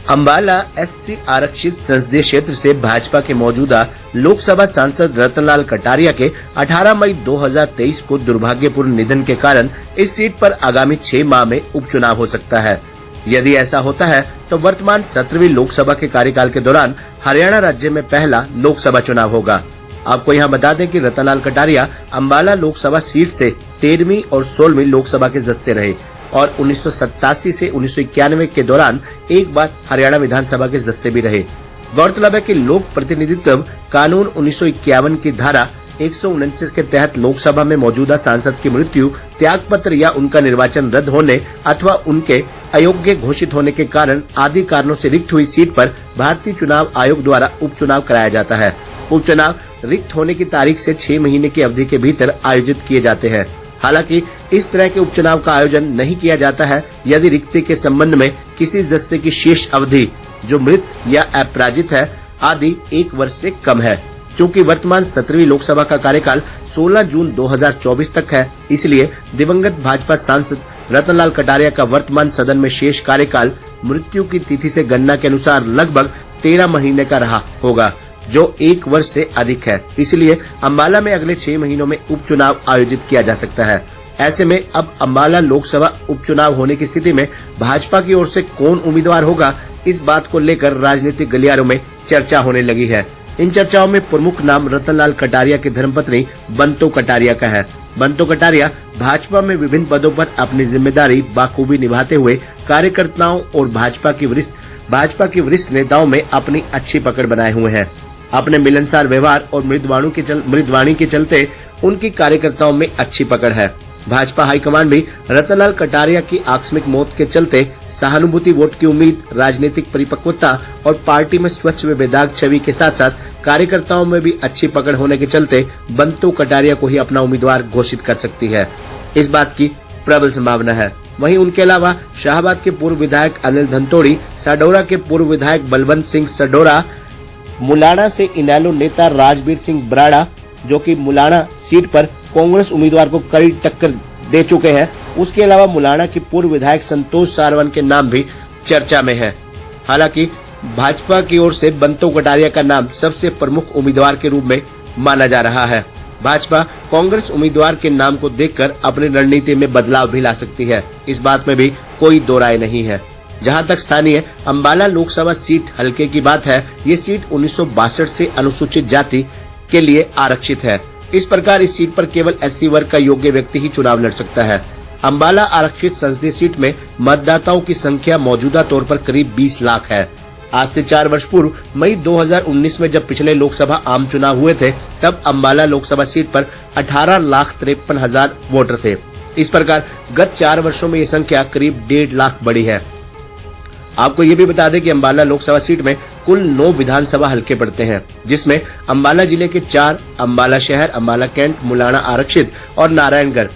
Ambala SC आरक्षित संसदीय क्षेत्र से भाजपा के मौजूदा लोकसभा सांसद रतनलाल कटारिया के 18 मई 2023 को दुर्भाग्यपूर्ण निधन के कारण इस सीट पर आगामी 6 माह में उपचुनाव हो सकता है। यदि ऐसा होता है तो वर्तमान 17वीं लोकसभा के कार्यकाल के दौरान हरियाणा राज्य में पहला लोकसभा चुनाव होगा। आपको यहाँ बता दें कि रतनलाल कटारिया अंबाला लोकसभा सीट से 13वीं और 16वीं लोकसभा के सदस्य रहे और 1987 से 1991 के दौरान एक बार हरियाणा विधानसभा के सदस्य भी रहे। गौरतलब है कि लोक प्रतिनिधित्व कानून 1951 की धारा 149 के तहत लोकसभा में मौजूदा सांसद की मृत्यु, त्यागपत्र या उनका निर्वाचन रद्द होने अथवा उनके अयोग्य घोषित होने के कारण आदि कारणों से रिक्त हुई सीट पर भारतीय चुनाव आयोग द्वारा उपचुनाव कराया जाता है। उपचुनाव रिक्त होने की तारीख से 6 महीने की अवधि के भीतर आयोजित किए जाते हैं। हालांकि इस तरह के उपचुनाव का आयोजन नहीं किया जाता है यदि रिक्ति के संबंध में किसी सदस्य की शेष अवधि जो मृत या अपराजित है आदि 1 वर्ष से कम है। क्योंकि वर्तमान 17वीं लोकसभा का कार्यकाल 16 जून 2024 तक है, इसलिए दिवंगत भाजपा सांसद रतनलाल कटारिया का वर्तमान सदन में शेष कार्यकाल मृत्यु की तिथि से गणना के अनुसार लगभग 13 महीने का रहा होगा, जो 1 वर्ष से अधिक है। इसलिए अंबाला में अगले 6 महीनों में उपचुनाव आयोजित किया जा सकता है। ऐसे में अब अंबाला लोकसभा उपचुनाव होने की स्थिति में भाजपा की ओर से कौन उम्मीदवार होगा, इस बात को लेकर राजनीतिक गलियारों में चर्चा होने लगी है। इन चर्चाओं में प्रमुख नाम रतनलाल कटारिया की धर्मपत्नी बंतो कटारिया का है। बंतो कटारिया भाजपा में विभिन्न पदों पर अपनी जिम्मेदारी बाखूबी निभाते हुए कार्यकर्ताओं और भाजपा की वरिष्ठ नेताओं में अपनी अच्छी पकड़ बनाए हुए हैं। अपने मिलनसार व्यवहार और मृदवाणी के चलते उनकी कार्यकर्ताओं में अच्छी पकड़ है। भाजपा हाईकमान भी रतनलाल कटारिया की आकस्मिक मौत के चलते सहानुभूति वोट की उम्मीद, राजनीतिक परिपक्वता और पार्टी में स्वच्छ व बेदाग छवि के साथ साथ कार्यकर्ताओं में भी अच्छी पकड़ होने के चलते बंतो कटारिया को ही अपना उम्मीदवार घोषित कर सकती है। इस बात की प्रबल संभावना है। वहीं उनके अलावा शाहबाद के पूर्व विधायक अनिल धनतोड़ी, साडौरा के पूर्व विधायक बलवंत सिंह सडोरा, मुलाना से इनेलो नेता राजबीर सिंह बराड़ा, जो कि मुलाना सीट पर कांग्रेस उम्मीदवार को कड़ी टक्कर दे चुके हैं, उसके अलावा मुलाना के पूर्व विधायक संतोष सारवन के नाम भी चर्चा में है। हालांकि भाजपा की ओर से बंतो कटारिया का नाम सबसे प्रमुख उम्मीदवार के रूप में माना जा रहा है। भाजपा कांग्रेस उम्मीदवार के नाम को देखकर अपनी रणनीति में बदलाव भी ला सकती है, इस बात में भी कोई दो राय नहीं है। जहां तक स्थानीय अंबाला लोकसभा सीट हल्के की बात है, ये सीट 1962 से अनुसूचित जाति के लिए आरक्षित है। इस प्रकार इस सीट पर केवल एससी वर्ग का योग्य व्यक्ति ही चुनाव लड़ सकता है। अंबाला आरक्षित संसदीय सीट में मतदाताओं की संख्या मौजूदा तौर पर करीब 20 लाख है। आज से 4 वर्ष पूर्व मई 2019 में जब पिछले लोकसभा आम चुनाव हुए थे, तब अंबाला लोकसभा सीट पर 18,53,000 वोटर थे। इस प्रकार गत 4 वर्षों में ये संख्या करीब 1.5 लाख बढ़ी है। आपको ये भी बता दें कि अंबाला लोकसभा सीट में कुल 9 विधानसभा हलके पड़ते हैं, जिसमें अंबाला जिले के 4, अंबाला शहर, अंबाला कैंट, मुलाना आरक्षित और नारायणगढ़,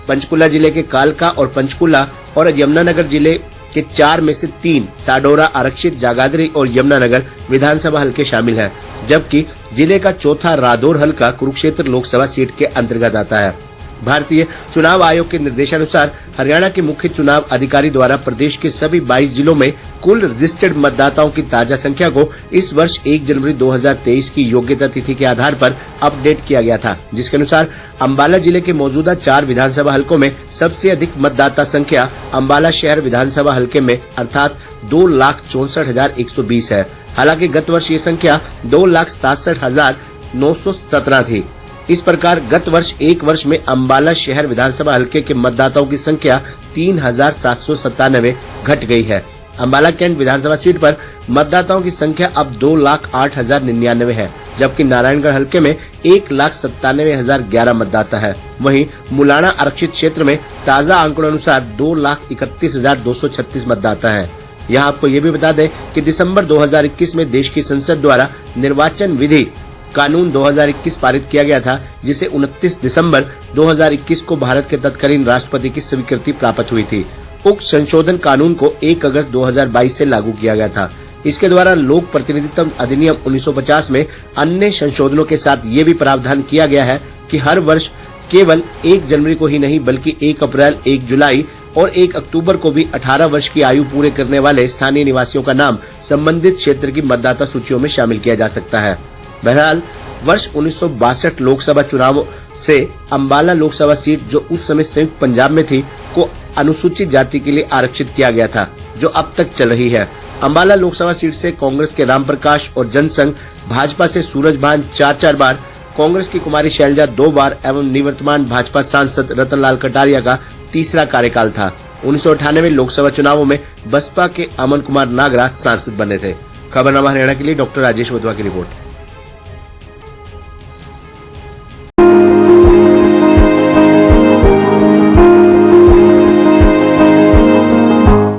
पंचकुला जिले के कालका और पंचकुला और यमुनानगर जिले के 4 में से 3, साडौरा आरक्षित, जागादरी और यमुनानगर विधानसभा हलके शामिल हैं, जबकि जिले का चौथा रादौर हलका कुरुक्षेत्र लोकसभा सीट के अंतर्गत आता है। भारतीय चुनाव आयोग के निर्देशानुसार हरियाणा के मुख्य चुनाव अधिकारी द्वारा प्रदेश के सभी 22 जिलों में कुल रजिस्टर्ड मतदाताओं की ताजा संख्या को इस वर्ष 1 जनवरी 2023 की योग्यता तिथि के आधार पर अपडेट किया गया था, जिसके अनुसार अंबाला जिले के मौजूदा 4 विधानसभा हलकों में सबसे अधिक मतदाता संख्या अंबाला शहर विधानसभा हलके में अर्थात 2,64,120 है। हालांकि गत वर्ष ये संख्या 2,67,917 थी। इस प्रकार गत वर्ष 1 वर्ष में अंबाला शहर विधानसभा हलके के मतदाताओं की संख्या 3,797 घट गई है। अंबाला कैंट विधानसभा सीट पर मतदाताओं की संख्या अब 2,08,099 है, जबकि नारायणगढ़ हलके में 1,97,011 मतदाता है। वहीं मुलाना आरक्षित क्षेत्र में ताजा आंकड़ों अनुसार 2,31,236 मतदाता है। यहाँ आपको ये भी बता दें कि दिसंबर 2021 में देश की संसद द्वारा निर्वाचन विधि कानून 2021 पारित किया गया था, जिसे 29 दिसंबर 2021 को भारत के तत्कालीन राष्ट्रपति की स्वीकृति प्राप्त हुई थी। उक्त संशोधन कानून को 1 अगस्त 2022 से लागू किया गया था। इसके द्वारा लोक प्रतिनिधित्व अधिनियम 1950 में अन्य संशोधनों के साथ ये भी प्रावधान किया गया है कि हर वर्ष केवल 1 जनवरी को ही नहीं बल्कि 1 अप्रैल, 1 जुलाई और 1 अक्टूबर को भी 18 वर्ष की आयु पूरे करने वाले स्थानीय निवासियों का नाम संबंधित क्षेत्र की मतदाता सूचियों में शामिल किया जा सकता है। बहरहाल वर्ष 1962 लोकसभा चुनाव से अम्बाला लोकसभा सीट, जो उस समय संयुक्त पंजाब में थी, को अनुसूचित जाति के लिए आरक्षित किया गया था, जो अब तक चल रही है। अम्बाला लोकसभा सीट से कांग्रेस के रामप्रकाश और जनसंघ भाजपा से सूरजभान 4-4 बार, कांग्रेस की कुमारी शैलजा 2 बार एवं निवर्तमान भाजपा सांसद रतनलाल कटारिया का तीसरा कार्यकाल था। 1998 लोकसभा चुनावों में बसपा के अमन कुमार नागरा सांसद बने थे। खबरनामा हरियाणा के लिए डॉक्टर राजेश वधवा की रिपोर्ट।